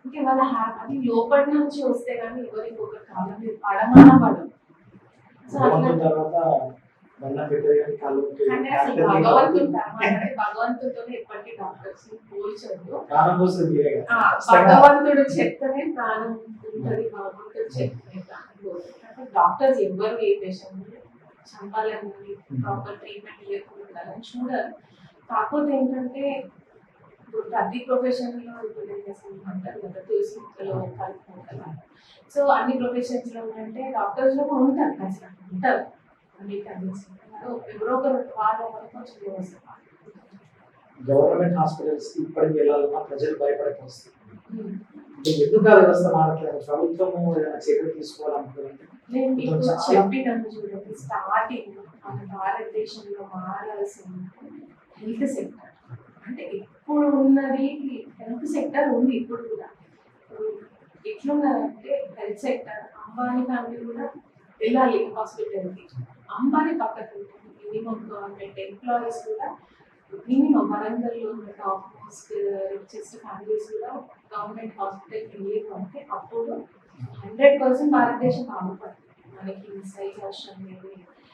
అంటే వాళ్ళ అది లోపటి నుంచి వస్తే కానీ ఎవరికి ఒక కాలం మీద పడమన్నా పడదు. సో అట్లా తర్వాత అంటే అసలు భగవంతుడు అంటే భగవంతుడితోనే ఎప్పటికీ డాక్టర్స్ పోల్చదు. భగవంతుడు చెప్తేనే ప్రాణం ఉంటుంది, భగవంతుడు చెప్తేనే ప్రాణం పోతుంది. డాక్టర్స్ ఎవ్వరు ఏ పేషెంట్ చంపాలని ప్రాపర్ ట్రీట్మెంట్ ఇవ్వకుండా ఉండాలని చూడరు. కాకపోతే ఏంటంటే ఇప్పుడు ప్రతి ప్రొఫెషన్ లో అంటారు కదా తులసి మొక్కలో కలుపుకుంటారు. సో అన్ని ప్రొఫెషన్స్ లో అంటే డాక్టర్స్ లో ఉంటారు, ఖచ్చితంగా ఉంటారు. ఎవరో ఒకరు వాళ్ళు కొంచెం గవర్నమెంట్ హాస్పిటల్స్ ఇప్పటికి వెళ్ళాలన్నా ప్రజలు భయపడే పరిస్థితి. ఎందుకు ఆ వ్యవస్థ మారట్లేదు? ప్రభుత్వము ఏదైనా చర్యలు తీసుకోవాలనుకుంటే చెప్పినట్టు చూడండి, స్టార్టింగ్ మన భారతదేశంలో మారాల్సిన హెల్త్ సెక్టర్. అంటే ఇప్పుడు ఉన్నది హెల్త్ సెక్టర్ ఉంది ఇప్పుడు కూడా. ఎట్లున్నదంటే హెల్త్ సెక్టర్ అంబానీ ఫ్యామిలీ కూడా వెళ్ళాలి హాస్పిటల్కి. అంబానీ పక్కకు మినిమం గవర్నమెంట్ ఎంప్లాయీస్ కూడా మినిమం వరంగల్లో ఉన్న టాప్ మోస్ట్ రిచెస్ట్ ఫ్యామిలీస్ కూడా గవర్నమెంట్ హాస్పిటల్కి వెళ్ళేది అంటే అప్పుడు 100% భారతదేశం బాగుపడుతుంది. మనకి సైజ్ అవసరం లేదు.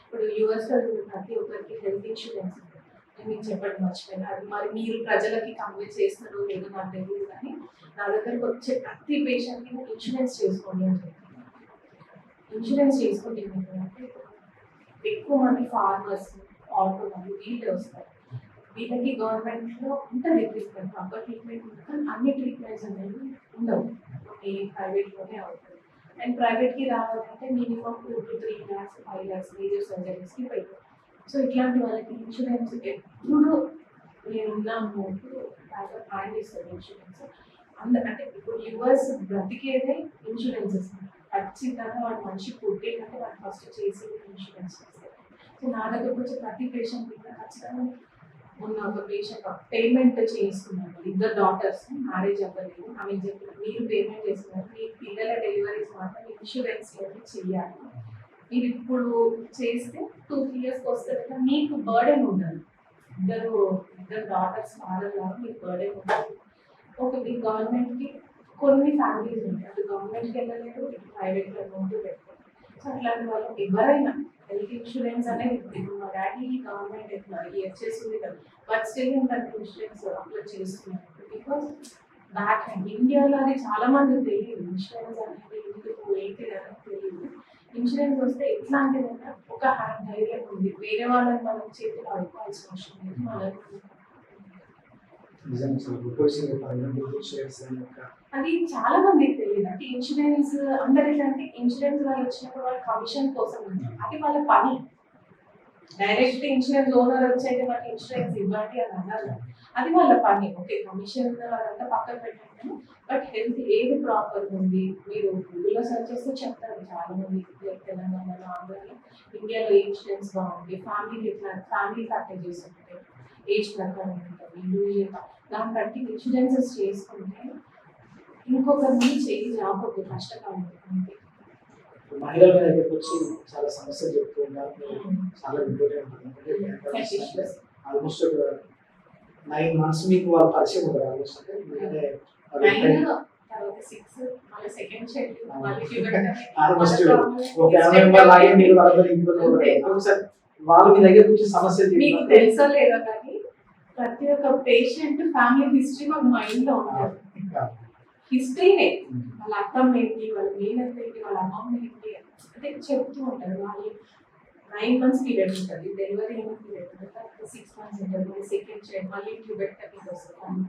ఇప్పుడు యూఎస్లో ప్రతి ఒక్కరికి హెల్త్ ఇన్సూరెన్స్ ఉంది. నేను మీకు చెప్పడం మర్చిపోయినా, అది మరి మీరు ప్రజలకి కన్వే చేస్తారో లేదో నాకు తెలియదు, కానీ నా దగ్గరకు వచ్చే ప్రతి పేషెంట్కి ఇన్సూరెన్స్ చేసుకోండి అని చెప్పి. ఇన్సూరెన్స్ చేసుకుంటే అంటే ఎక్కువ మంది ఫార్మర్స్, ఆటో వాళ్ళు వీళ్ళే వస్తారు. వీళ్ళకి గవర్నమెంట్లో ఉంటుంది ట్రీట్మెంట్, ప్రాపర్ ట్రీట్మెంట్ ఉంటుంది, కానీ అన్ని ట్రీట్మెంట్స్ అనేవి ఉండవు, ఈ ప్రైవేట్లోనే అవుతుంది. అండ్ ప్రైవేట్కి రావాలంటే minimum 2 to 3 lakhs 5 lakhs major సర్జరీస్కి పోయిపోయి. సో ఇట్లాంటి వాళ్ళకి ఇన్సూరెన్స్ ఎప్పుడు నేనున్నాను హ్యాండ్ ఇస్తారు ఇన్సూరెన్స్. అంటే ఇప్పుడు యూఎస్ బ్రతికేదే ఇన్సూరెన్స్ ఇస్తుంది. ఖచ్చితంగా వాడు మనిషి పుట్టేటంటే వాడు ఫస్ట్ చేసేది ఇన్సూరెన్స్ ఇస్తారు. సో నా దగ్గరకు వచ్చే ప్రతి పేషెంట్ కూడా ఖచ్చితంగా మొన్న ఒక పేషెంట్ పేమెంట్ చేసుకున్నారు, 2 daughters, మ్యారేజ్ అవ్వలేదు. ఆమె చెప్పిన మీరు పేమెంట్ చేసుకున్నారు, మీ పిల్లల డెలివరీస్ మాత్రం ఇన్సూరెన్స్లోనే చెయ్యాలి. మీరు ఇప్పుడు చేస్తే 2-3 years వస్తే మీకు బర్డెన్ ఉండదు. ఇద్దరు డాటర్స్ ఫాదర్లా మీకు బర్డెన్ ఉండదు. ఒక మీ గవర్నమెంట్కి కొన్ని ఫ్యామిలీస్ ఉంటాయి, అది గవర్నమెంట్కి వెళ్ళలేదు, ప్రైవేట్లో నోటు పెట్టుకోండి. సో అట్లాంటి వాళ్ళు ఎవరైనా హెల్త్ ఇన్సూరెన్స్ అనేది ఇప్పుడు మా డాడీ గవర్నమెంట్ హెచ్ఎస్ ఉంది కదా, బట్ స్టిల్ ఇంతకు ఇన్సూరెన్స్ అప్లై చేస్తున్నారు. బికాస్ బ్యాక్ హ్యాండ్ ఇండియాలో అది చాలా మంది తెలియదు, ఇన్సూరెన్స్ అనేది ఎందుకు ఏంటి అనేది తెలియదు. ఇన్సూరెన్స్ వస్తే ఎట్లాంటిదైనా ఒక హ్యాండ్ ధైర్యం ఉంది, వేరే వాళ్ళని మనం చేతిలో అడుకోవాల్సిన అవసరం లేదు. మనకు అది చాలా మందికి తెలియదు. అంటే ఇన్సూరెన్స్ అందరు ఏంటంటే ఇన్సూరెన్స్ వాళ్ళు వచ్చినప్పుడు వాళ్ళ కమిషన్ కోసం అది వాళ్ళ పని. డైరెక్ట్ ఇన్సూరెన్స్ ఓనర్ వచ్చైతే వాళ్ళకి ఇన్సూరెన్స్ ఇవ్వండి అని అన్నారు, అది వాళ్ళ పని. ఓకే కమిషన్ అదంతా పక్కన పెట్టండి, బట్ హెల్త్ ఏది ప్రాపర్ ఉంది మీరు గూగుల్లో సర్చ్ చేస్తే చెప్తారు చాలా మంది. తెలంగాణలో, ఆంధ్రాలో, ఇండియాలో ఇన్సూరెన్స్ బాగుంది, ఫ్యామిలీకి ఎట్లా ఫ్యామిలీ ప్యాకేజెస్ ఉంటాయి, ఏజ్ ప్రకారం ఉంటుంది, ఇండివిజువల్ దాన్ని బట్టి ఇన్సూరెన్సెస్ చేసుకుంటే ఇంకొకరి నుంచి చేయి రాకపోతే కష్టకాలం అంతే. మహిళల దగ్గరకు వచ్చి చాలా సమస్యలు చెప్తూ ఉన్నారు, చాలా ఆల్మోస్ట్ 9 months మీకు వాళ్ళు పరిచయం ఉంటారు. ఆల్మోస్ట్ వాళ్ళు మీ దగ్గర వచ్చి సమస్యలు మీకు తెలుసో లేదో కానీ ప్రతి ఒక్క పేషెంట్ ఫ్యామిలీ హిస్టరీ మాకు మైండ్ లో ఉంటుంది. హిస్టరీనే వాళ్ళ అత్తమ్మ ఏంటి, వాళ్ళ మేనత్త ఏంటి, వాళ్ళ అమ్మమ్మ ఏంటి అంటే చెప్తూ ఉంటారు. వాళ్ళు 9 months పీరియడ్ ఉంటుంది, డెలివరీ అయిన పీరియడ్ ఉంటుంది, 6 months ఉంటుంది, మళ్ళీ సెకండ్ చైల్డ్, మళ్ళీ ట్యూబెక్టమీకి వస్తుంది,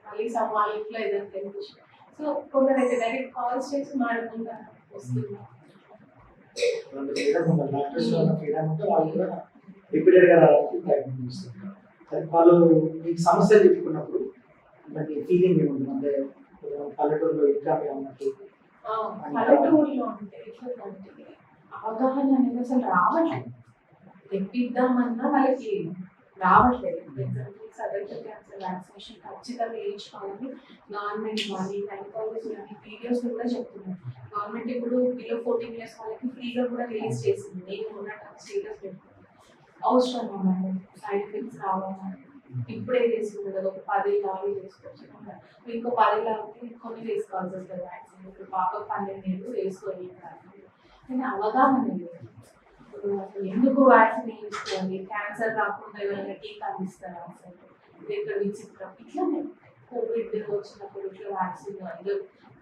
మళ్ళీ వాళ్ళ ఇంట్లో ఏదైనా తెలిసి. సో కొందరైతే డైరెక్ట్ కాల్స్ చేసి మాడకుండా వస్తున్నారు. వాళ్ళు మీకు సమస్యలు చెప్పుకున్నప్పుడు అంటే ఫీలింగ్ ఏముంటుంది? అంటే పల్లెటూరులో ఇంకా పల్లెటూరులో అంటే అవగాహన అనేది అసలు రావట్లేదు. తెప్పిద్దామన్నా వాళ్ళకి రావట్లేదు. సర్వైకల్ క్యాన్సర్ వ్యాక్సినేషన్ ఖచ్చితంగా వేయించుకోవాలని గవర్నమెంట్ కానీ గైనకాలజిస్ట్ కానీ వీడియోస్ కూడా చెప్తున్నారు. గవర్నమెంట్ ఇప్పుడు బిలో 14 years వాళ్ళకి ఫ్రీగా కూడా రిలీజ్ చేసింది. నేను ఉన్న స్టేటస్ పెట్టుకున్నాను, అవసరం మేడం, సైడ్ ఎఫెక్ట్స్ రావాలి. ఇప్పుడే చేసుకుంటారు కదా, ఒక 10 ఆగి చేసుకోవచ్చు. ఇంకో 10 ఆగితే కొన్ని వేసుకోవాల్సి వస్తుంది వ్యాక్సిన్. ఇప్పుడు పాప 12 ఏళ్ళు వేసుకోవాలి. కానీ అవగాహన లేదు. ఇప్పుడు అసలు ఎందుకు వ్యాక్సిన్ వేయించుకోవాలి, క్యాన్సర్ రాకుండా ఎవరైనా టీకాలు ఇస్తారా, అసలు ఇది ఎక్కడ విచిత్రం. ఇట్లానే కోవిడ్ వచ్చినప్పుడు ఇట్లా వ్యాక్సిన్ ఏదో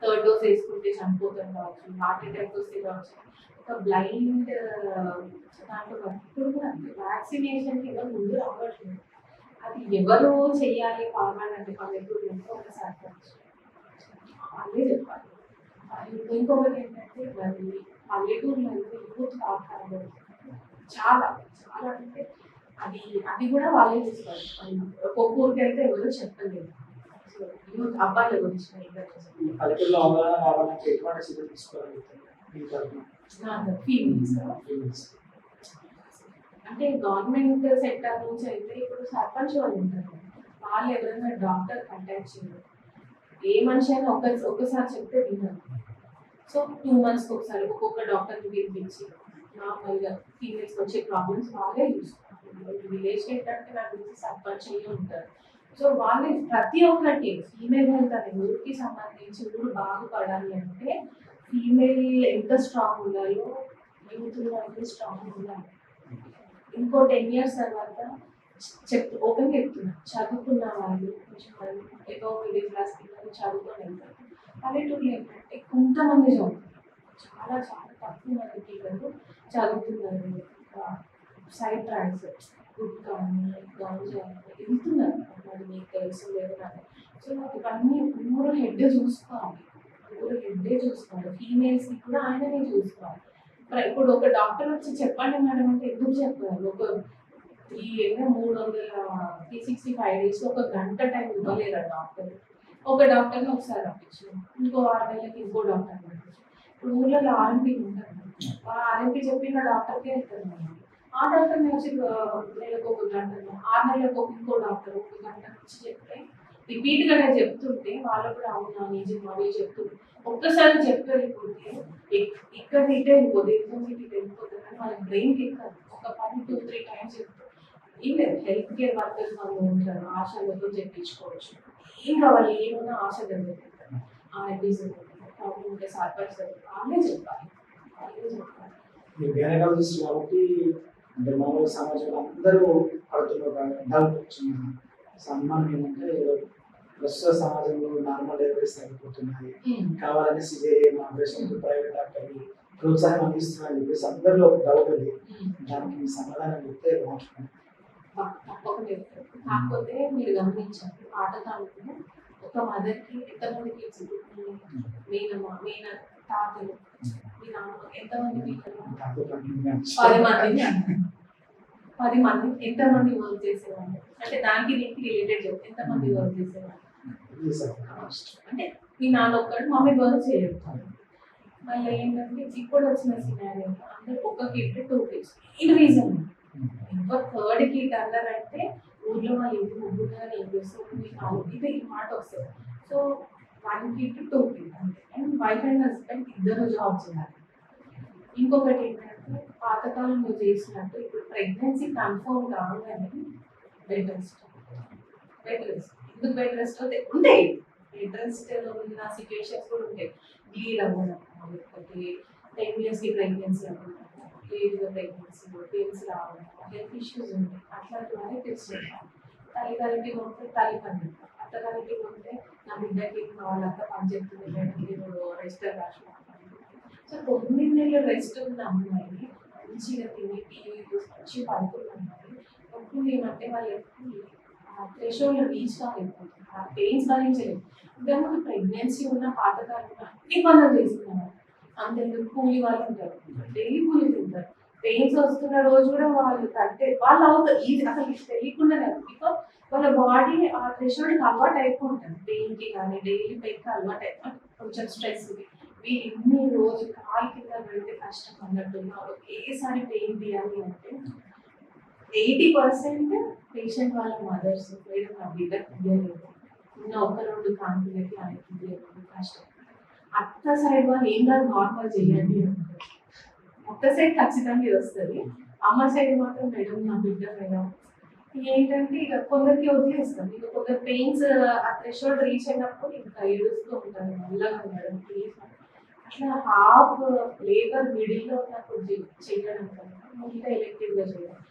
3rd డోస్ వేసుకుంటే చనిపోతాం కావచ్చు, హార్ట్ అటాక్ వస్తే కావచ్చు, ఒక బ్లైండ్ దాంట్లో ఇప్పుడు కూడా వ్యాక్సినేషన్కి ఎవరు ముందు రావట్లేదు. అది ఎవరు చెయ్యాలి ఫార్మాట్ అంటే పల్లెటూరులో ఒక సర్పంచ్ వాళ్ళే చెప్పాలి. ఇంకొకటి ఏంటంటే మరి పల్లెటూరులో యూత్ ఆహారం చాలా చాలా అంటే అది అది కూడా వాళ్ళే చూసుకోవాలి. ఒక్కొక్క ఊరికి అయితే ఎవరు చెప్పలేదు. సో యూత్ అబ్బాయిల గురించి పల్లెటూరులో అవగాహన రావాలంటే ఎటువంటి చర్యలు తీసుకోవాలి? ఫీమేల్స్ అంటే గవర్నమెంట్ సెక్టర్ నుంచి అయితే ఇప్పుడు సర్పంచ్ వాళ్ళు ఉంటారు, వాళ్ళు ఎవరైనా డాక్టర్ కంటాక్ట్ చేయరు. ఏ మనిషి అయినా ఒక్కసారి చెప్తే విన్నారు. సో 2 months ఒకసారి ఒక్కొక్క డాక్టర్ని పిలిపించి నార్మల్గా ఫీమేల్స్ వచ్చే ప్రాబ్లమ్స్ వాళ్ళే చూసుకుంటారు. విలేజ్ ఏంటంటే నాకు తెలిసి సర్పంచ్ అయ్యి ఉంటారు. సో వాళ్ళు ప్రతి ఒక్కటి ఫీమేల్ హెల్త్ అనే ఊరికి సంబంధించి ఊరు బాగుపడాలి అంటే ఫీమేల్ ఎంత స్ట్రాంగ్ ఉండాలో యూత్లో అంతే స్ట్రాంగ్ ఉండాలి. ఇంకో 10 years తర్వాత ఓపెన్ చెప్తున్నా, చదువుకున్న వాళ్ళు కొంచెం ఏదో మిడిల్ క్లాస్ పిల్లలు చదువుకొని వెళ్తారు. పల్లెటూరులో ఏంటంటే కొంతమంది చదువుతున్నారు, చాలా చాలా తక్కువ మంది పిల్లలు చదువుతున్నారు. సైడ్ ట్రాక్స్ గుడ్ కానీ గాంజా వెళ్తున్నారు, మరి మీకు తెలుసు లేదు కానీ. సో ఇవన్నీ ఊరు హెడ్ చూసుకోవాలి, ఊరు హెడ్డే చూసుకోవాలి. ఫీమేల్స్ని కూడా ఆయననే చూసుకోవాలి. ఇప్పుడు ఒక డాక్టర్ వచ్చి చెప్పండి మేడం అంటే ఎందుకు చెప్పాలి? ఒక 365 days ఒక గంట టైం ఇవ్వలేరు డాక్టర్. ఒక డాక్టర్ని ఒకసారి రప్పించు, ఇంకో 6 నెలలకి ఇంకో డాక్టర్ రప్పించు. ఇప్పుడు ఊళ్ళలో ఆర్ఎంపీ ఉంటారు, ఆ ఆర్ఎంపీ చెప్పిన డాక్టర్కే వెళ్తారు. ఆ డాక్టర్ వచ్చి నెలకు ఒక గంట, 6 నెలలకు ఇంకో డాక్టర్ ఒక గంట నుంచి చెప్తే రిపీట్గా నేను చెప్తుంటే వాళ్ళు కూడా అవునా నిజం అవి చెప్తుంటే ఒక్కసారి చెప్పి వెళ్ళిపోతే ఇక్కడ ఇటే వెళ్ళిపోతే ఇటు వెళ్ళిపోతుంది. కానీ వాళ్ళ బ్రెయిన్కి ఎక్కదు. ఒక 1, 2, 3 times చెప్తారు. ఏం లేదు, హెల్త్ కేర్ వర్కర్స్ వాళ్ళు ఉంటారు, ఆశలతో చెప్పించుకోవచ్చు. ఏం కావాలి ఏమన్నా ఆశ జరుగుతుంది, ఆ ఎపిసోడ్ ప్రాబ్లం ఉంటే సర్పంచ్ వాళ్ళే చెప్పాలి, వాళ్ళే చెప్పాలి. మీరు గైనకాలజిస్ట్ కాబట్టి అంటే మామూలు సమాజంలో అందరూ పడుతున్న సన్మానం ఏంటంటే ప్రస్తుత సమాజంలో నార్మల్ డెలివరీస్ తగ్గిపోతున్నాయి, కావాలని సిజేరియన్ ఆపరేషన్ ప్రైవేట్ డాక్టర్లు ప్రోత్సాహం అందిస్తున్నారని చెప్పేసి అందరిలో ఒక డౌట్ ఉంది. దానికి సమాధానం చెప్తే బాగుంటుంది. కాకపోతే మీరు గమనించారు పాతకాలంలో ఒక మదర్కి ఎంతమంది కిడ్స్, మీన తాతలు మీ నాన్న ఎంతమంది పిల్లలు? 10 మంది. ఎంతమంది వర్క్ చేసేవాళ్ళు అంటే దానికి దీనికి రిలేటెడ్ చెప్తే ఎంతమంది వర్క్ చేసేవాళ్ళు అంటే మీ నాన్న ఒక్కడు, మమ్మీ వర్క్ చేయరు. మళ్ళీ ఏంటంటే ఇప్పుడు వచ్చిన సినారియో అందరు ఒక కిట్ 2 kids. ఇది రీజన్. ఇంకా 3rd kid అన్నారంటే ఊర్లో వాళ్ళు ఇంటి ముగ్గురుగా ఏం చేస్తుంది ఇది మాట వస్తుంది. సో 1 kid 2 kids అంతే. అండ్ వైఫ్ అండ్ హస్బెండ్ ఇద్దరు జాబ్ చేయాలి. ఇంకొకటి ఏంటంటే పాతకాలంలో చేసినట్టు ఇప్పుడు ప్రెగ్నెన్సీ కన్ఫర్మ్ కాగానే బెడ్ రెస్ట్. ఎందుకు బెడ్ రెస్ట్ ఉంటాయి, బెడ్ రెస్ట్ ఉన్న సిచ్యువేషన్స్ కూడా ఉంటాయి. బ్లీడ్ అవ్వడం, లేకపోతే 10 years ప్రెగ్నెన్సీ అవ్వడం, లేట్గా ప్రెగ్నెన్సీ పెయిన్స్ రావడం, హెల్త్ ఇష్యూస్ ఉంటాయి. అట్లాంటివన్నీ తెలుసుకుంటాం. తల్లిదండ్రులకి ఉంటే తల్లి పని, అత్తగారికి ఉంటే నా బిడ్డకి వాళ్ళంతా పని చెప్తుంది, రెస్ట్ రాసిన. సో 9 నెలలు రెస్ట్ ఉన్న అమ్మాయి మంచిగా తిని టీవీ చూసి మంచిగా పడుకున్న అమ్మాయి అప్పుడు ఏమంటే వాళ్ళకి థ్రెషోల్డ్ రీచ్ కాలేకపోతుంది, ఆ పెయిన్స్ భరించలేదు. ఇంతకుముందు ప్రెగ్నెన్సీ ఉన్న పాతకాలంలో అన్ని పనులు చేసుకున్నారు. అంతేందుకు కూలి వాళ్ళు ఉంటారు, డైలీ కూలి తింటారు. పెయిన్స్ వస్తున్న రోజు కూడా వాళ్ళు వాళ్ళు అవుతారు. ఇది అసలు తెలియకుండానే, బికాస్ వాళ్ళ బాడీ ఆ థ్రెషోల్డ్కి అలవాటు అయిపోతుంది. పెయిన్కి కానీ డైలీ పెయిన్కి అలవాటు అయిపోతుంది. కొంచెం స్ట్రెస్ వీళ్ళు ఇన్ని రోజు కాలు కింద పెడితే కష్టం అన్నట్టున్నారు. ఏసారి పెయిన్ తీయాలి అంటే 80% పేషెంట్ వాళ్ళ మదర్స్ లేదా నా బిడ్డ తీయలేదు, ఉన్న 1-2 కాంతులకి ఆయనకి తీయలేదు, కష్టం. అత్త సైడ్ వాళ్ళు ఏం కాదు నార్మల్ చేయండి అంటారు. అత్త సైడ్ ఖచ్చితంగా వస్తుంది, అమ్మ సైడ్ మాత్రం మేడం నా బిడ్డ మేడం ఏంటంటే ఇక కొందరికి వదిలేస్తాం, ఇక కొందరు పెయిన్స్ ఆ థ్రెషోల్డ్ రీచ్ అయినప్పుడు ఇంకా ఏడుస్తూ ఉంటారు, నల్లగా మేడం ప్లీజ్. అట్లా హాఫ్ లేబర్ మిడిల్లో ఉన్నప్పుడు చేయడం కన్నా మిగతా ఎలెక్టివ్గా చేయడం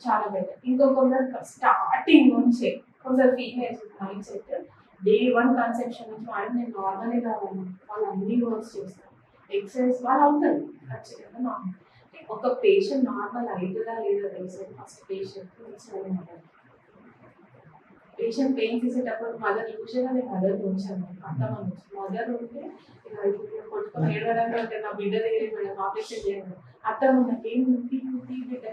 చాలా బెటర్. ఇంకో కొందరు స్టార్టింగ్ నుంచే కొందరు females mind set day 1 conception నుంచి వాడిని నేను నార్మలే కావాలి, వాళ్ళు అన్ని వర్క్స్ చేస్తారు, ఎక్సర్సైజ్ వాళ్ళు అవుతారు ఖచ్చితంగా నార్మల్. ఒక పేషెంట్ నార్మల్ అవుతుందా లేదా తెలిసేది ఫస్ట్ పేషెంట్ పెయిన్ తీసేటప్పుడు మదర్ యూజువల్గా నేను మదర్ ఉంచాను, అత్తమ్మ మదర్ ఉంటే కొట్టుకొని ఏడవడానికి అంటే నా బిడ్డ దగ్గర మేడం ఆపరేషన్ చేయండి, అత్తమ్మ నాకేం బిడ్డ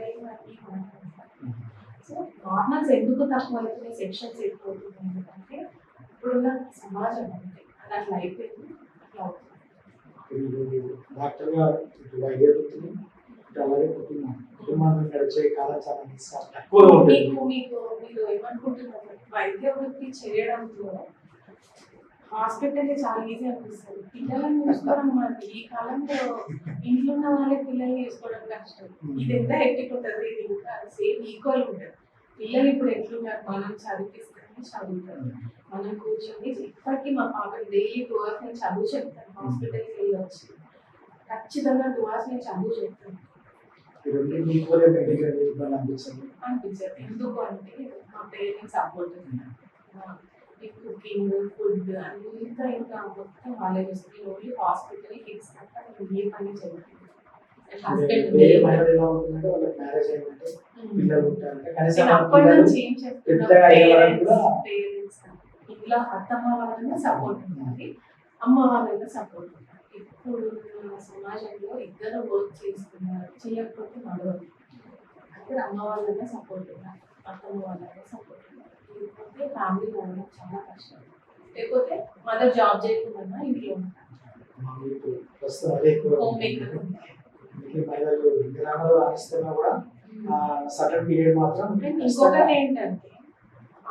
సో నార్మల్స్ ఎందుకు తక్కువ అవుతుంది, సెక్షన్స్ ఎక్కువ అవుతుంది ఎందుకంటే ఇప్పుడున్న సమాజం అంటే అది అట్లా అయిపోయింది, అట్లా అవుతుంది. డాక్టర్గా వైద్య వృత్తిని అలాగే కుటుంబాన్ని నడిచే కాలం చాలా తక్కువగా ఉంటుంది. మీరు ఏమనుకుంటున్నారు, వైద్య వృత్తి చేయడంలో హాస్పిటల్ చాలా ఈజీ అనిపిస్తుంది, పిల్లలను చూసుకోవడం మనకి ఈ కాలంలో ఇంట్లో ఉన్న వాళ్ళే పిల్లల్ని చూసుకోవడం కష్టం. ఇది ఎంత హెక్టిక్ ఉంటుంది, ఇది ఇంకా సేమ్ ఈక్వల్ ఉంటుంది. పిల్లలు ఇప్పుడు ఎట్లున్నారు, మనం చదివిస్తే చదువుతారు, మనం కూర్చొని ఇప్పటికీ మా పాప డైలీ 2 hours నేను చదువు చెప్తాను, హాస్పిటల్కి వెళ్ళి వచ్చి ఖచ్చితంగా 2 hours నేను చదువు చెప్తాను. అనిపించదు ఎందుకు అంటే మా పేరెంట్స్ సపోర్ట్, కుకింగ్ ఫుడ్ అంతా ఇంకా మొత్తం వాళ్ళే చేస్తుంది, ఓన్లీ హాస్పిటల్ కిడ్స్ తప్ప నేను ఏ పని చేయలేదు. అప్పటి నుంచి ఏం చెప్తున్నా, పేరెంట్స్ ఇంట్లో అత్తమ్మ వాళ్ళ సపోర్ట్ ఉండాలి, అమ్మ వాళ్ళ సపోర్ట్ ఉండాలి. ఇప్పుడు సమాజంలో ఇద్దరు వర్క్ చేస్తున్నారు, చేయకపోతే నడవదు. అప్పుడు అమ్మ వాళ్ళ సపోర్ట్ ఉండాలి, అత్తమ్మ వాళ్ళ సపోర్ట్ ఉండాలి, లేకపోతే ఫ్యామిలీ వాళ్ళ చాలా కష్టం. లేకపోతే మదర్ జాబ్ చేయకుండా ఇంట్లో ఉంటారు, హోమ్ మేకర్ ఇంకొకటి ఏంటంటే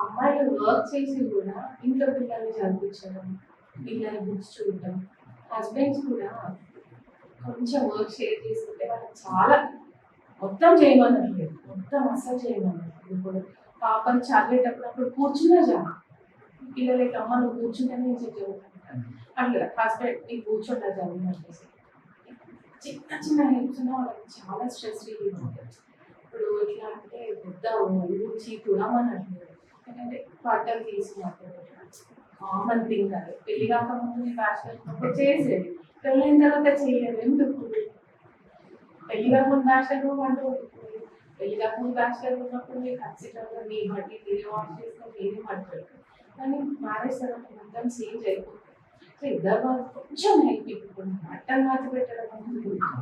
అమ్మాయిలు వర్క్ చేసి కూడా ఇంట్లో పిల్లల్ని చదివించడం, పిల్లల బుక్స్ చూడటం, హస్బెండ్స్ కూడా కొంచెం వర్క్ షేర్ చేసుకుంటే వాళ్ళకి చాలా మొత్తం చేయమన్నట్లేదు, మొత్తం అసలు చేయమన్నట్లేదు. ఇప్పుడు పాపని చదివేటప్పుడు అప్పుడు కూర్చున్నా చాలా పిల్లలకి అమ్మ నువ్వు కూర్చుంటే నేను చదువుతాను అట్లా హస్బెండ్ నీకు కూర్చుంటా చదివినట్టు చిన్న చిన్న హెల్ప్స్ ఉన్నా వాళ్ళకి చాలా స్ట్రెస్ రిలీవ్ ఉంటుంది. ఇప్పుడు ఎట్లా అంటే పెద్ద ఊడ్చి తుడమన్నట్లేదు, ఎందుకంటే బట్టలు తీసుకున్నప్పుడు కామన్ థింగ్ అది. పెళ్లి కాకముందు బ్యాచిలర్ చేసేది, పెళ్ళైన తర్వాత చేయలేదు ఎందుకు. పెళ్లి కాకముందు బ్యాచిలర్ వంట వండుతుంది, పెళ్లి కాకముందు బ్యాచిలర్ ఉన్నప్పుడు మీరు ఖచ్చితంగా మీ బట్టి మీరే వాష్ చేసుకొని మీరే పట్టుకోండి, కానీ మ్యారేజ్ తర్వాత మొత్తం చేంజ్ అయిపోతుంది. సో ఇద్దరు వాళ్ళు కొంచెం హెల్ప్ ఇప్పుడు బట్టలు మార్చి పెట్టడం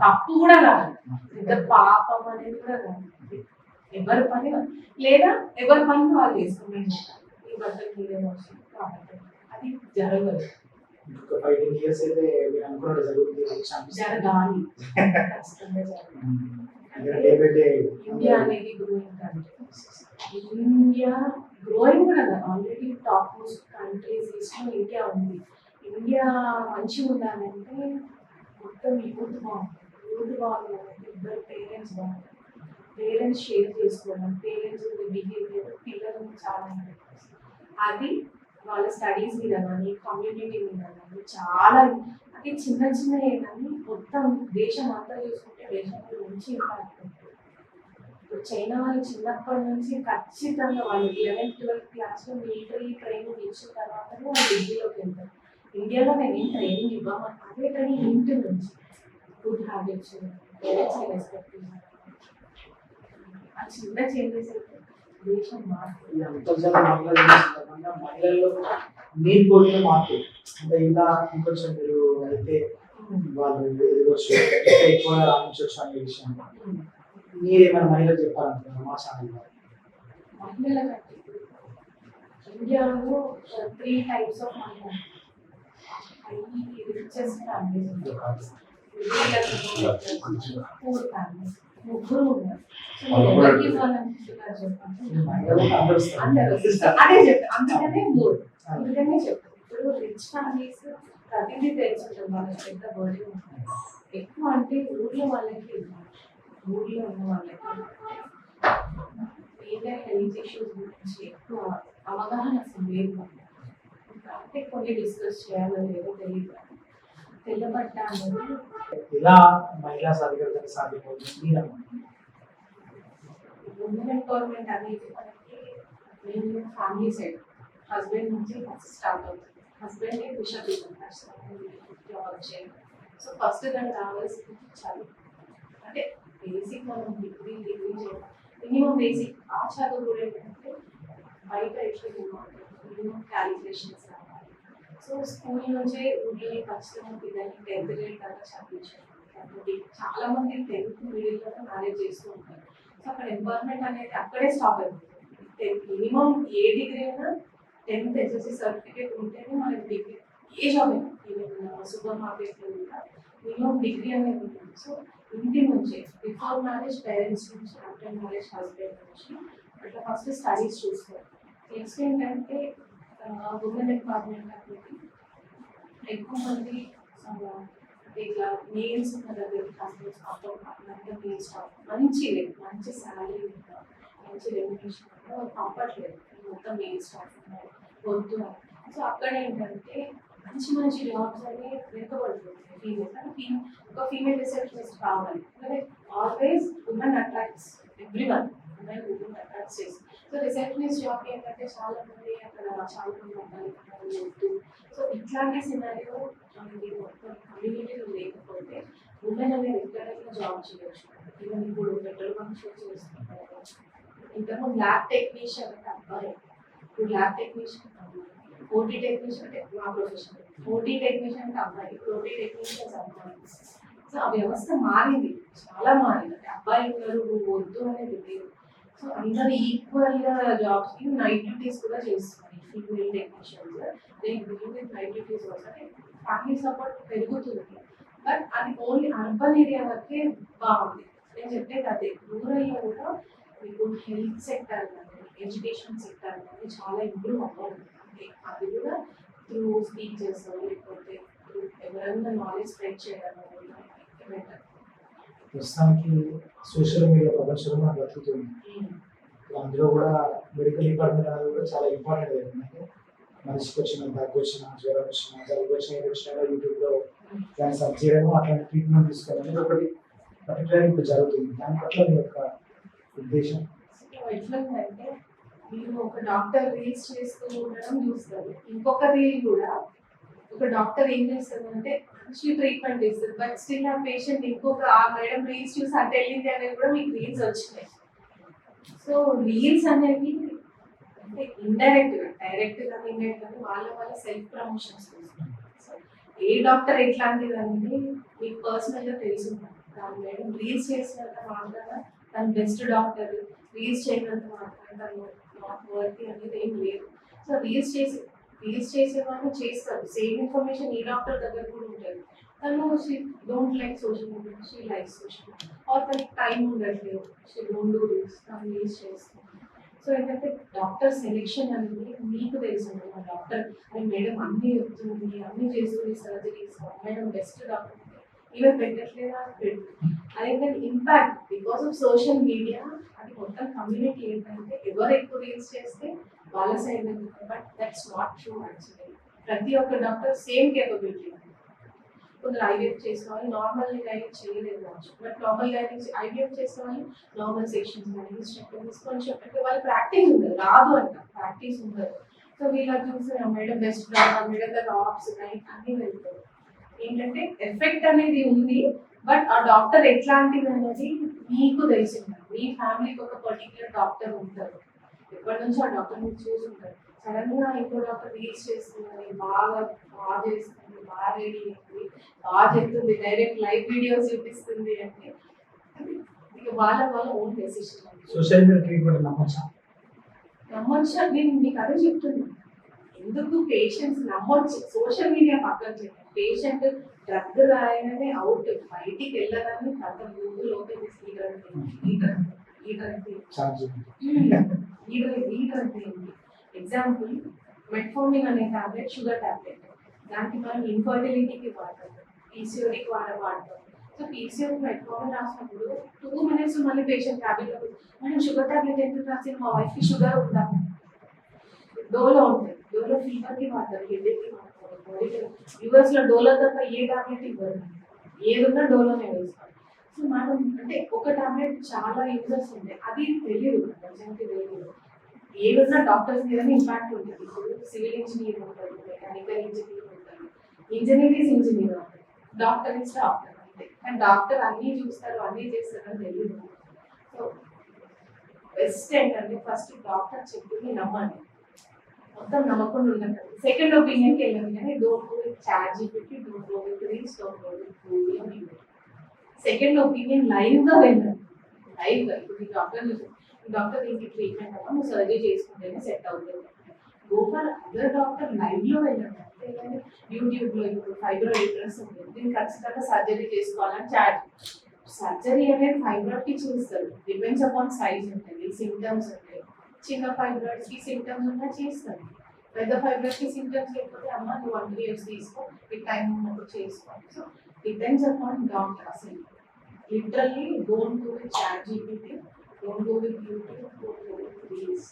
తప్పు కూడా కాదు, ఇద్దరు పాపం అనేది కూడా కాదు, ఎవరి పని లేదా ఎవరి పని వాళ్ళు చేసుకుని ఈ బట్టలు మీరే వాష్ కాబట్టి అది జరగదు. జరగాలి, ఖచ్చితంగా జరగాలి. ఇండియా అనేది గ్రోయింగ్ కంట్రీ, ఇండియా గ్రోయింగ్ కూడా ఆల్రెడీ టాప్ మోస్ట్ కంట్రీస్ లిస్ట్లో ఇండియా ఉంది. ఇండియా మంచిగా ఉండాలంటే మొత్తం యూత్ బాగుండాలంటే ఇద్దరు పేరెంట్స్ బాగుంటారు, పేరెంట్స్ షేర్ చేసుకోవడం, పేరెంట్స్ బిహేవియర్ పిల్లలు చాలా అది వాళ్ళ స్టడీస్ మీద కానీ కమ్యూనిటీ మీద కానీ చాలా అది చిన్న చిన్నవి కానీ మొత్తం దేశం అంతా చూసుకుంటే దేశంలో మంచి ఇంపాక్ట్ ఉంటుంది. ఇప్పుడు చైనా వాళ్ళు చిన్నప్పటి నుంచి ఖచ్చితంగా వాళ్ళు 11th 12th క్లాస్లో మిలిటరీ ట్రైనింగ్ ఇచ్చిన తర్వాతనే వాళ్ళు డిగ్రీలోకి వెళ్తారు. ఇండియాలో నేను ఏం ట్రైనింగ్ ఇవ్వమని, అదే ట్రైనింగ్ ఇంటి నుంచి గుడ్ హ్యాబిట్స్ రెస్పెక్ట్ ఆ చిన్న చేంజెస్ దేశం మారుతుంది. మహిళల్లో మీరు కోరిన మార్పు అంటే ఇలా ఇంకొంచెం మీరు అయితే వాళ్ళు ఎదగొచ్చు, ఎక్కువ రాణించవచ్చు అనే విషయం మీరేమైనా మహిళలు చెప్పాలంటున్నారు మా ఛానల్? మహిళలకంటే ఇండియాలో 3 types ఆఫ్ మహిళలు, రిచెస్ట్ ఫ్యామిలీస్, పూర్ ఫ్యామిలీస్, ముగ్గురు ఉన్నారు. ఎవరికి ఇవ్వాలనుకుంటున్నారు చెప్పండి, అందరూ అదే చెప్తారు, అందుకనే 3 అందుకనే చెప్తారు. ఇప్పుడు రిచ్ ఫ్యామిలీస్ ప్రతిదీ తెలుసుకుంటారు, వాళ్ళకి పెద్ద బర్డెన్ ఉంటుంది. ఎక్కువ అంటే ఊర్లో వాళ్ళకి ఊర్లో ఉన్న వాళ్ళకి ఏదైనా హెల్త్ ఇష్యూస్ గురించి ఎక్కువ అవగాహన అసలు లేదు. అంటే కొన్ని డిస్కస్ చేయాలో లేదో తెలియదు. తెల్లబట్ట అనేది ఎలా మహిళా సాధికారత సాధ్యమవుతుంది అనుకుంటున్నాను. ఉమెన్ ఎంపవర్మెంట్ అనేది మనకి మెయిన్ ఫ్యామిలీ సైడ్ హస్బెండ్ నుంచి ఫస్ట్ స్టార్ట్ అవుతుంది. హస్బెండ్ పుషప్ జాబ్ చేయడం. సో ఫస్ట్ దానికి కావాల్సింది చదువు. అంటే బేసిక్ మనం డిగ్రీ చేయడం, మినిమం బేసిక్ ఆ చదువు కూడా ఏంటంటే బయట ఎట్లా మినిమం క్యాలిక్యులేషన్స్ రావాలి. సో స్కూల్ నుంచే ఊళ్ళో ఖచ్చితంగా పిల్లల్ని 10th grade దాకా చదివించారు. చాలా మంది 10th middle మ్యారేజ్ చేస్తూ ఉంటారు. సో అక్కడ ఎంపవర్మెంట్ అనేది అక్కడే స్టాప్ అయిపోతుంది. మినిమం ఏ డిగ్రీ అయినా 10th SSC సర్టిఫికేట్ ఉంటేనే మనకి డిగ్రీ ఏ జాబ్ అయినా ఈవెన్ సూపర్ మార్కెట్లో కూడా మినిమం డిగ్రీ అనేది ఉంటుంది. సో ఇంటి నుంచే బిఫోర్ మ్యారేజ్ పేరెంట్స్ నుంచి, ఆఫ్టర్ మ్యారేజ్ హస్బెండ్ నుంచి అట్లా ఫస్ట్ స్టడీస్ చూస్తారు. నెక్స్ట్ ఏంటంటే ఉమెన్ ఎంపవర్మెంట్ అనేది ఎక్కువ మంది ఇట్లా మెయిల్స్ ఉన్న దగ్గరికి హస్బెండ్స్ అప్పుడు మెయిల్స్ మంచి శాలరీ ఉందా, మంచి రెమ్యునేషన్ ఉందా, వాళ్ళు పంపట్లేదు. మొత్తం మెయిల్ స్టాఫ్ ఉన్నారు వద్దు అని. సో అక్కడ ఏంటంటే మంచి జాబ్స్ అని వెనుకబడుతుంది ఫీమేల్. కానీ ఒక ఫీమేల్ రిసెప్షనిస్ట్ కావాలి. Always women attracts everyone. Women attracts చేస్తుంది. సో రిసెప్షనిస్ట్ జాబ్ ఏంటంటే చాలా మంది అక్కడ చాలా మంది అబ్బాయిలు వద్దు. సో ఇట్లాంటి సినారియో మనకి మొత్తం కమ్యూనిటీలో లేకపోతే ఉమెన్ అనేది ఎక్కడైనా జాబ్ చేయొచ్చు. ఈవెన్ ఇప్పుడు పెట్రోల్ బంక్స్ చేస్తున్నారు. ఇంతకుముందు ల్యాబ్ టెక్నీషియన్ అంటే అబ్బాయి, ఇప్పుడు ల్యాబ్ టెక్నీషియన్ అమ్మాయి. ఓటీ టెక్నీషియన్ అంటే మా ప్రొఫెషన్. ఓటీ టెక్నీషియన్ అంటే అబ్బాయి, ఇప్పుడు ఓటీ టెక్నీషియన్స్ అమ్మాయి. సో ఆ వ్యవస్థ మారింది, చాలా మారింది. అంటే అబ్బాయి ఉన్నారు వద్దు అనేది లేదు. సో అందరూ ఈక్వల్ గా జాబ్స్ కి నైట్ డ్యూటీస్ కూడా చేస్తున్నారు. ఫీమేల్ టెక్నీషియన్స్ నైట్ డ్యూటీస్ వస్తే ఫ్యామిలీ సపోర్ట్ పెరుగుతుంది. బట్ అది ఓన్లీ అర్బన్ ఏరియా వరకే బాగుంది. నేను చెప్పేది అదే, రూరల్లో కూడా మీకు హెల్త్ సెక్టర్ కానీ ఎడ్యుకేషన్ సెక్టర్ కానీ చాలా ఇంప్రూవ్ అవ్వాలి. అంటే అది కూడా త్రూ స్పీచెస్ లేకపోతే ఎవరైనా నాలెడ్జ్ స్ప్రెడ్ చేయడం బెటర్. ప్రస్తుతానికి సోషల్ మీడియా ప్రపంచంలో మనం బతుకుతుంది. అందులో కూడా మెడికల్ డిపార్ట్మెంట్ అనేది కూడా చాలా ఇంపార్టెంట్ ఏంటంటే మనిషికి వచ్చిన దగ్గు వచ్చిన జ్వరం వచ్చిన జలుబు వచ్చిన ఏది వచ్చినా యూట్యూబ్లో దాన్ని సర్చ్ చేయడము అట్లాంటి ట్రీట్మెంట్ తీసుకోవడం అనేది ఒకటి పర్టికులర్ ఇప్పుడు జరుగుతుంది. దాని పట్ల మీ యొక్క ఉద్దేశం ఎట్లుందంటే మీరు ఒక డాక్టర్ రీల్స్ చేస్తూ ఉండడం చూస్తారు. ఇంకొక రీల్ కూడా ఒక డాక్టర్ ఏం చేస్తారు అంటే మంచి ట్రీట్మెంట్ ఇస్తారు. బట్ స్టిల్ ఆ పేషెంట్ ఇంకొక ఆ మేడం రీల్స్ చూసి అంటే వెళ్ళింది అనేది కూడా మీకు రీల్స్ వచ్చినాయి. సో రీల్స్ అనేవి అంటే ఇండైరెక్ట్ గా, డైరెక్ట్ గా ఇండైరెక్ట్ గా వాళ్ళ సెల్ఫ్ ప్రమోషన్స్ కోసం. సో ఏ డాక్టర్ ఎట్లాంటిది అనేది మీకు పర్సనల్ గా తెలిసి ఉంటుంది. దాని మేడం రీల్స్ చేసినంత మాత్రాన తను బెస్ట్ డాక్టర్, రీల్స్ చేయనంత మాత్రాన తను నాట్ వర్తీ అనేది ఏం లేదు. సో రీల్స్ చేసే వాళ్ళు చేస్తారు. సేమ్ ఇన్ఫర్మేషన్ ఈ డాక్టర్ దగ్గర కూడా ఉంటుంది. తను she don't like social media, she like social media. Or తనకి టైం ఉండట్లేదు, షీ డోంట్ డూ రీల్స్, తను రీల్స్ చేస్తుంది. సో ఏంటంటే డాక్టర్ సెలెక్షన్ అనేది మీకు తెలిసింది. మా డాక్టర్ అని మేడం అన్నీ చెప్తుంది, అన్నీ చేస్తుంది surgeries, madam best doctor even పెట్టట్లేదా పెట్టు. అదేంటంటే impact because of social media అది మొత్తం కమ్యూనిటీ ఏంటంటే ఎవరు ఎక్కువ రీల్స్ చేస్తే వాళ్ళ side. But that's not true actually. ప్రతి ఒక్క డాక్టర్ సేమ్ కేపబిలిటీ. కొందరు ఐవీఎఫ్ చేసిన వాళ్ళు నార్మల్ గైనింగ్ చేయలేదు కావచ్చు. బట్ నార్మల్ గైనింగ్ ఐవీఎఫ్ చేసిన వాళ్ళు నార్మల్ సెక్షన్స్ కానీ కొంచెం అంటే వాళ్ళు ప్రాక్టీస్ ఉండదు, రాదు అంట, ప్రాక్టీస్ ఉండదు. సో వీళ్ళకి చూసి మేడం బెస్ట్ డాక్టర్, మేడం దగ్గర ఆప్స్ నైట్ అన్నీ వెళ్తారు. ఏంటంటే ఎఫెక్ట్ అనేది ఉంది, బట్ ఆ డాక్టర్ ఎట్లాంటిది అనేది మీకు తెలిసింది. మీ ఫ్యామిలీకి ఒక పర్టికులర్ డాక్టర్ ఉంటారు, ఎప్పటి నుంచో ఆ డాక్టర్ మీరు చూసుంటారు. సడన్ గా ఇంకో డాక్టర్ రీల్స్ చేస్తుంది, బాగా చేస్తుంది, బాగా రెడీ అయింది, బాగా చెప్తుంది, డైరెక్ట్ లైవ్ వీడియోస్ చూపిస్తుంది అంటే ఇక వాళ్ళ own decision. Social media treatment నమ్మొచ్చా? నేను మీకు అదే చెప్తున్నాను. ఎందుకు పేషెంట్స్ నమ్మొచ్చు, సోషల్ మీడియా పక్కన చెప్పండి. పేషెంట్ డ్రగ్ రాయగానే అవుట్, బయటికి వెళ్ళగానే అంత గూగుల్ ఓపెన్ చేసి ఈ డ్రగ్ ఎగ్జాంపుల్ మెట్ఫోర్మిన్ అనే టాబ్లెట్, షుగర్ టాబ్లెట్. దానికి మనం ఇన్ఫర్టిలిటీకి వాడతాం, పీసీఓడీకి వాడతాం, సో పీసీఓ మెట్ఫార్మిన్ రాసినప్పుడు 2 minutes మళ్ళీ పేషెంట్ ట్యాబ్లెట్ మనం షుగర్ ట్యాబ్లెట్ ఎందుకు రాసిన మా వైఫ్ కి షుగర్ ఉందా, డోలో ఉంటుంది, డోలో ఫీవర్ కి వాడతారు, హెడేక్ కి వాడతారు, యూఎస్ లో డోలో తప్ప ఏ టాబ్లెట్ ఇవ్వరు, ఏదున్నా డోలోనే వేస్తారు. సో మనం అంటే ఒక టాబ్లెట్ చాలా యూజెస్ ఉంటాయి, అది తెలియదు ప్రజెంట్కి తెలియదు. ఏదున్నా డాక్టర్స్ మీద ఇంపాక్ట్ ఉంటుంది. ఇప్పుడు సివిల్ ఇంజనీర్ ఉంటారు, మెకానికల్ ఇంజనీర్ ఉంటారు, ఇంజనీర్ ఈజ్ ఇంజనీర్ అవుతారు, డాక్టర్ ఈజ్ డాక్టర్ అంతే. కానీ డాక్టర్ అన్నీ చూస్తారు అన్నీ చేస్తారు అని తెలియదు. సో బెస్ట్ ఏంటంటే ఫస్ట్ డాక్టర్ చెప్పింది నమ్మండి, మొత్తం నమ్మకుండా ఉండండి. సెకండ్ ఒపీనియన్కి వెళ్ళండి, కానీ don't go with chat GPT, don't go with reels, don't go with Google. Second opinion live గా వెళ్ళండి, లైవ్ గా. ఇప్పుడు డాక్టర్ దీనికి ట్రీట్మెంట్ అవ్వ నువ్వు సర్జరీ చేసుకుంటేనే సెట్ అవుతుంది, go for other doctor, live లో వెళ్ళండి. అంతేగాని యూట్యూబ్ లో ఇప్పుడు ఫైబ్రాయిడ్ యూట్రస్ ఉంది దీన్ని ఖచ్చితంగా సర్జరీ చేసుకోవాలని చాట్. సర్జరీ అనేది ఫైబ్రాయిడ్ కి చేస్తారు, డిపెండ్స్ అపాన్ సైజ్ ఉంటుంది, సిమ్టమ్స్ ఉంటాయి. చిన్న ఫైబ్రాయిడ్స్ కి సిమ్టమ్స్ ఉన్నా చేస్తారు, పెద్ద ఫైబ్రాయిడ్ కి సిమ్టమ్స్ లేకపోతే అమ్మ నువ్వు 1 years తీసుకో, ఈ టైం ఉన్నప్పుడు చేసుకో. So depends upon doctor. అసలు literally don't go with chat GPT, don't go with